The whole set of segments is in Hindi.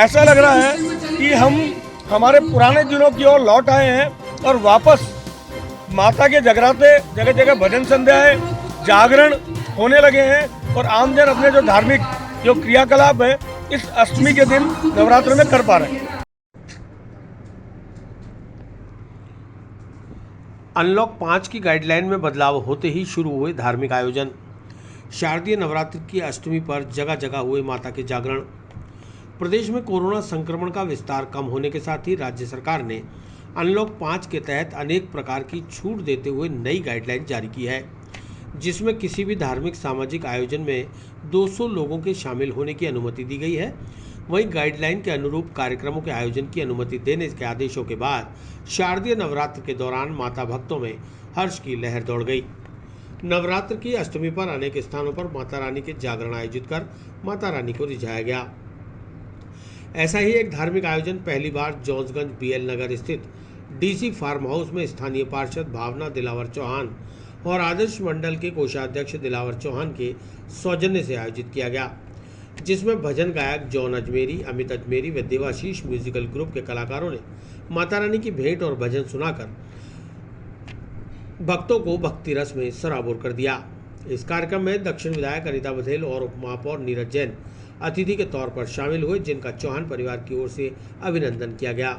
ऐसा लग रहा है कि हम हमारे पुराने दिनों की ओर लौट आए हैं और वापस माता के जगराते, जगह जगह भजन संध्याएं, जागरण होने लगे हैं और आमजन अपने जो धार्मिक जो क्रियाकलाप है इस अष्टमी के दिन नवरात्र में कर पा रहे हैं। अनलॉक 5 की गाइडलाइन में बदलाव होते ही शुरू हुए धार्मिक आयोजन। शारदीय नवरात्र की अष्टमी पर जगह जगह हुए माता के जागरण। प्रदेश में कोरोना संक्रमण का विस्तार कम होने के साथ ही राज्य सरकार ने अनलॉक 5 के तहत अनेक प्रकार की छूट देते हुए नई गाइडलाइन जारी की है, जिसमें किसी भी धार्मिक सामाजिक आयोजन में 200 लोगों के शामिल होने की अनुमति दी गई है। वहीं गाइडलाइन के अनुरूप कार्यक्रमों के आयोजन की अनुमति देने के आदेशों के बाद शारदीय नवरात्र के दौरान माता भक्तों में हर्ष की लहर दौड़ गई। नवरात्र की अष्टमी पर अनेक स्थानों पर माता रानी के जागरण आयोजित कर माता रानी को रिझाया गया। ऐसा ही एक धार्मिक आयोजन पहली बार जॉन्सगंज बीएल नगर स्थित डीसी फार्म हाउस में स्थानीय पार्षद भावना दिलावर चौहान और आदर्श मंडल के कोषाध्यक्ष दिलावर चौहान के सौजन्य से आयोजित किया गया, जिसमें भजन गायक जॉन अजमेरी, अमित अजमेरी व देवाशीष म्यूजिकल ग्रुप के कलाकारों ने माता रानी की भेंट और भजन सुनाकर भक्तों को भक्ति रस में सराबोर कर दिया। इस कार्यक्रम में दक्षिण विधायक अनिता बघेल और उप महापौर नीरज जैन अतिथि के तौर पर शामिल हुए, जिनका चौहान परिवार की ओर से अभिनंदन किया गया।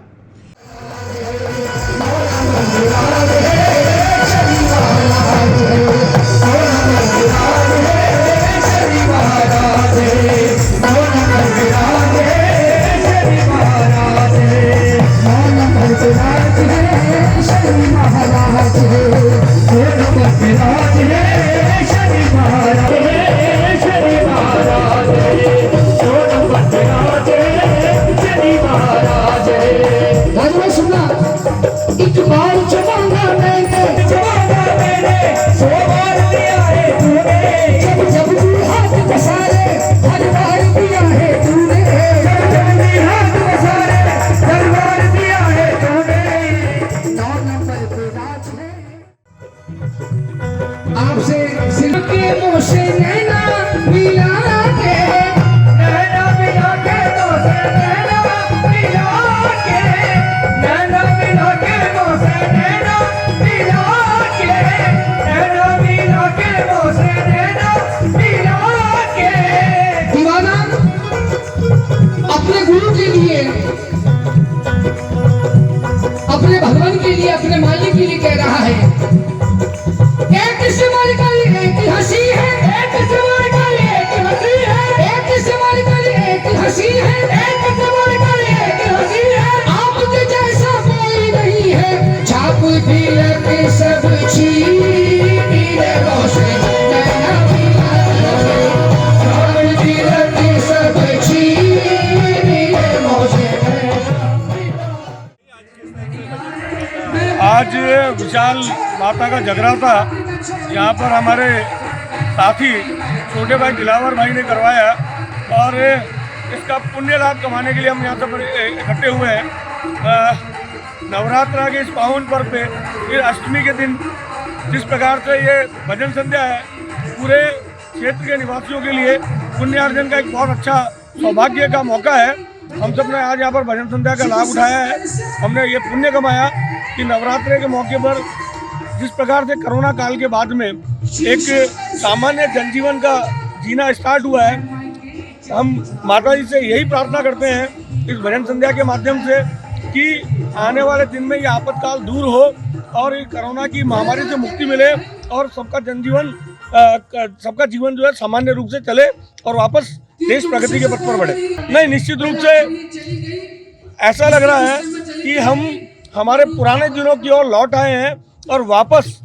आपसे सिर के मोशे नैना मिला के नैना मिला के मोशे नैना मिला के नैना मिला के मोशे नैना मिला के नैना मिला के मोशे नैना मिला के। दीवाना अपने गुरु के लिए, अपने भगवान के लिए, अपने मालिक के लिए कह रहा है, एक सिमर काली एक हंसी है, एक सिमर काली एक हंसी है, एक सिमर काली एक हंसी है, एक सिमर काली एक हंसी है। आपके जैसा कोई नहीं है, छाप तिलक सब छीन ले रोशनी नैना मिला के, छाप तिलक सब छीन ले रोशनी। आज विशाल माता का जगराता यहाँ पर हमारे साथी छोटे भाई दिलावर भाई ने करवाया और इसका पुण्य लाभ कमाने के लिए हम यहाँ पर इकट्ठे हुए हैं। नवरात्र के इस पावन पर्व पे फिर अष्टमी के दिन जिस प्रकार से ये भजन संध्या है, पूरे क्षेत्र के निवासियों के लिए पुण्यार्जन का एक बहुत अच्छा सौभाग्य का मौका है। हम सब ने आज यहाँ पर भजन संध्या का लाभ उठाया है। हमने ये पुण्य कमाया कि नवरात्र के मौके पर जिस प्रकार से कोरोना काल के बाद में एक सामान्य जनजीवन का जीना स्टार्ट हुआ है, हम माता जी से यही प्रार्थना करते हैं इस भजन संध्या के माध्यम से कि आने वाले दिन में ये आपातकाल दूर हो और कोरोना की महामारी से मुक्ति मिले और सबका जनजीवन, सबका जीवन जो है सामान्य रूप से चले और वापस देश प्रगति के पथ पर बढ़े। नहीं, निश्चित रूप से ऐसा लग रहा है कि हम हमारे पुराने दिनों की ओर लौट आए हैं और वापस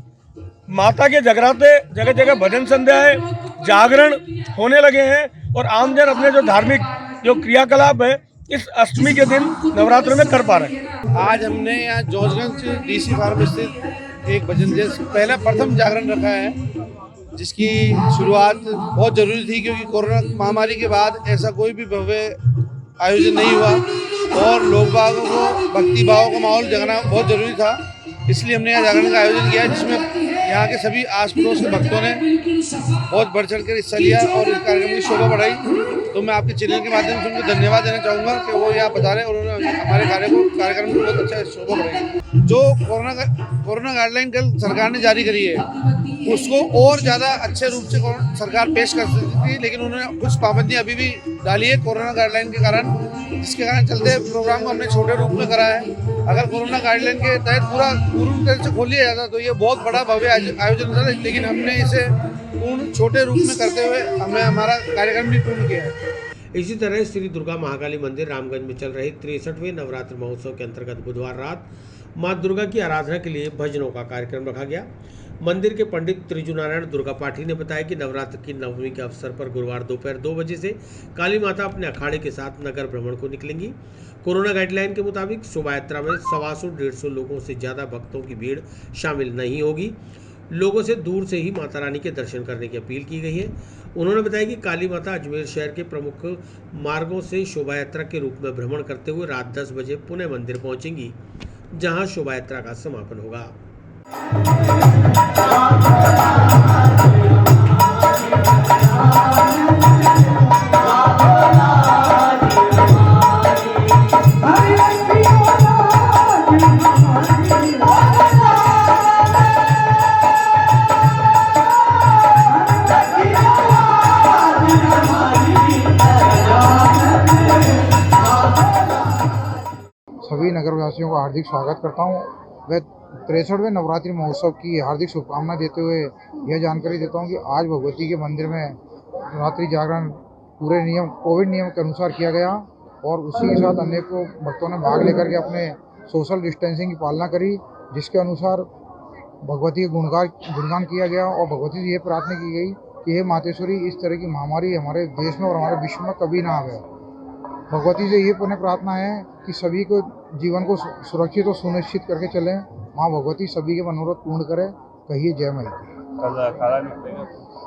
माता के जगराते, जगह जगह भजन संध्याएं, जागरण होने लगे हैं और आमजन अपने जो धार्मिक जो क्रियाकलाप है इस अष्टमी के दिन नवरात्र में कर पा रहे हैं। आज हमने यहाँ जॉन्सगंज डीसी फार्म स्थित एक भजन पहला प्रथम जागरण रखा है, जिसकी शुरुआत बहुत ज़रूरी थी क्योंकि कोरोना महामारी के बाद ऐसा कोई भी भव्य आयोजन नहीं हुआ और लोग बागों को भक्ति भाव का माहौल जगाना बहुत ज़रूरी था। इसलिए हमने यहाँ जागरण का आयोजन किया, जिसमें यहाँ के सभी आस पड़ोस के भक्तों ने बहुत बढ़ चढ़ कर हिस्सा लिया और इस कार्यक्रम की शोभा बढ़ाई। तो मैं आपके चैनल के माध्यम से उनको धन्यवाद देना चाहूँगा कि वो यहाँ बता रहे हैं और उन्होंने हमारे कार्यक्रम को बहुत अच्छा शोभा बढ़ाया। जो कोरोना गाइडलाइन कल सरकार ने जारी करी है उसको और ज़्यादा अच्छे रूप से सरकार पेश कर सकती थी, लेकिन उन्होंने कुछ पाबंदियाँ अभी भी डाली है कोरोना गाइडलाइन के कारण, जिसके कारण चलते प्रोग्राम को हमने छोटे रूप में करा है। अगर कोरोना गाइडलाइन के तहत पूर्ण तरह से खोल लिया जाता तो ये बहुत बड़ा भव्य आयोजन होता, लेकिन हमने इसे पूर्ण छोटे रूप में करते हुए हमने हमारा कार्यक्रम भी पूर्ण किया है। इसी तरह श्री दुर्गा महाकाली मंदिर रामगंज में चल रहे 63वें नवरात्र महोत्सव के अंतर्गत बुधवार रात मां दुर्गा की आराधना के लिए भजनों का कार्यक्रम रखा गया। मंदिर के पंडित त्रिजुनारायण दुर्गा पाठी ने बताया कि नवरात्र की नवमी के अवसर पर गुरुवार दोपहर 2 बजे से काली माता अपने अखाड़े के साथ नगर भ्रमण को निकलेंगी। कोरोना गाइडलाइन के मुताबिक शोभा यात्रा में 125-150 लोगों से ज़्यादा भक्तों की भीड़ शामिल नहीं होगी। लोगों से दूर से ही माता रानी के दर्शन करने की अपील की गई है। उन्होंने बताया कि काली माता अजमेर शहर के प्रमुख मार्गों से शोभा यात्रा के रूप में भ्रमण करते हुए रात 10 बजे पुणे मंदिर पहुंचेंगी, जहां शोभा यात्रा का समापन होगा। सभी नगरवासियों का हार्दिक स्वागत करता हूं। वह 63वें नवरात्रि महोत्सव की हार्दिक शुभकामनाएं देते हुए यह जानकारी देता हूं कि आज भगवती के मंदिर में नवरात्रि जागरण पूरे कोविड नियम के अनुसार किया गया और उसी के साथ अनेकों भक्तों ने भाग लेकर के अपने सोशल डिस्टेंसिंग की पालना करी, जिसके अनुसार भगवती का गुणगान किया गया और भगवती से ये प्रार्थना की गई कि हे मातेश्वरी, इस तरह की महामारी हमारे देश में और हमारे विश्व में कभी ना आवे। भगवती से ये पुण्य प्रार्थना है कि सभी को जीवन को सुरक्षित और सुनिश्चित करके चलें। माँ भगवती सभी के मनोरथ पूर्ण करे। कहिए जय माई।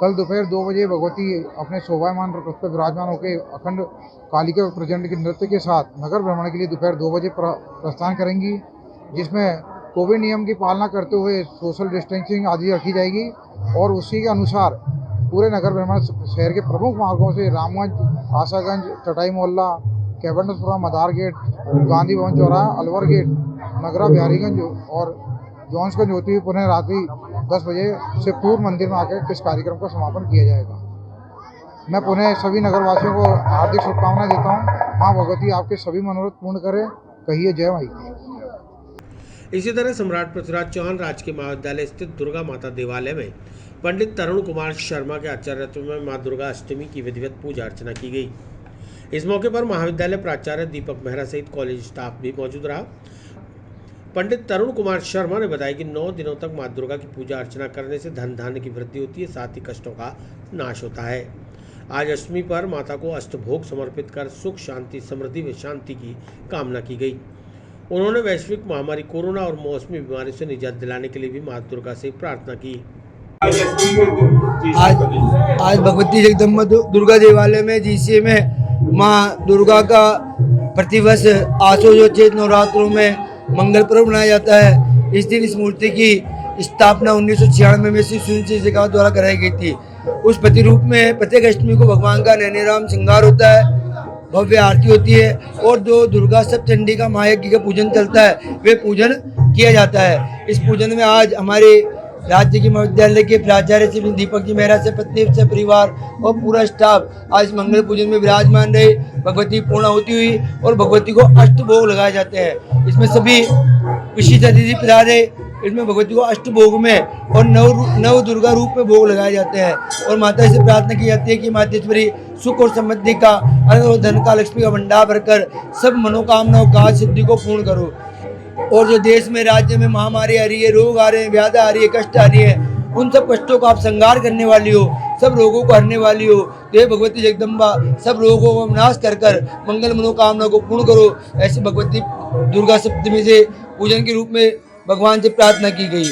कल दोपहर 2 बजे भगवती अपने शोभायमान रथ पर विराजमान होकर अखंड कालिका प्रचंड के नृत्य के साथ नगर भ्रमण के लिए दोपहर 2 बजे प्रस्थान करेंगी, जिसमें कोविड नियम की पालना करते हुए सोशल डिस्टेंसिंग आदि रखी जाएगी और उसी के अनुसार पूरे नगर भ्रमण शहर के प्रमुख मार्गों से रामगंज, आशागंज, चटाई मोहल्ला, कैबर्नसपुरा, मदार गेट, गांधी भवन चौराहा, अलवर गेट, नगरा, बिहारीगंज और जॉन्सगंज होती हुई पुनः रात्रि 10 बजे से पूर्व मंदिर में आकर इस कार्यक्रम का समापन किया जाएगा। मैं पुनः सभी नगरवासियों को हार्दिक शुभकामनाएं देता हूं। माँ भगवती आपके सभी मनोरथ पूर्ण करे। कहिए जय माई। इसी तरह सम्राट पृथ्वीराज चौहान राजकीय महाविद्यालय स्थित दुर्गा माता देवालय में पंडित तरुण कुमार शर्मा के आचार्यत्व में मां दुर्गा अष्टमी की विधिवत पूजा अर्चना की गई। इस मौके पर महाविद्यालय प्राचार्य दीपक मेहरा सहित कॉलेज स्टाफ भी मौजूद रहा। पंडित तरुण कुमार शर्मा ने बताया कि 9 दिनों तक मां दुर्गा की पूजा अर्चना करने से धन धान्य की वृद्धि होती है, साथ ही कष्टों का नाश होता है। आज अष्टमी पर माता को अष्टभोग समर्पित कर सुख, शांति, समृद्धि व शांति की कामना की गई। उन्होंने वैश्विक महामारी कोरोना और मौसमी बीमारी से निजात दिलाने के लिए भी मां दुर्गा से प्रार्थना की। आज भगवती जगदम्बा दुर्गा देवालय में जीसीए में माँ दुर्गा का प्रतिवर्ष आशोचोचित नवरात्रों में मंगल पर्व मनाया जाता है। इस दिन इस मूर्ति की स्थापना 1996 में श्री सुनिश्चित शेखावत द्वारा कराई गई थी। उस प्रतिरूप में प्रत्येक अष्टमी को भगवान का नैनीराम श्रृंगार होता है, भव्य आरती होती है और जो दुर्गा सप्तचंडी का महायज्ञ का पूजन चलता है वे पूजन किया जाता है। इस पूजन में आज हमारे राज्य के महाविद्यालय के प्राचार्य श्री दीपक जी मेहरा से पत्नी से परिवार और पूरा स्टाफ आज मंगल पूजन में विराजमान रहे। भगवती पूर्णाहुति हुई और भगवती को अष्टभोग लगाए जाते हैं। इसमें सभी विशिष्ट अतिथि पधारे। इसमें भगवती को अष्टभोग में और नव दुर्गा रूप में भोग लगाए जाते हैं और माता से प्रार्थना की जाती है कि मातेश्वरी सुख और समृद्धि का, अन्न और धन का, लक्ष्मी का भंडार भरकर सब मनोकामनाओं का सिद्धि को पूर्ण करो। और जो देश में, राज्य में महामारी आ रही है, रोग आ रहे हैं, व्याधि आ रही है, कष्ट आ रही है, उन सब कष्टों को आप संहार करने वाली हो, सब रोगों को हरने वाली हो। तो भगवती जगदम्बा सब रोगों को नाश कर मंगल मनोकामनाओं को पूर्ण करो। ऐसे भगवती दुर्गा सप्तमी से पूजन के रूप में भगवान से प्रार्थना की गई।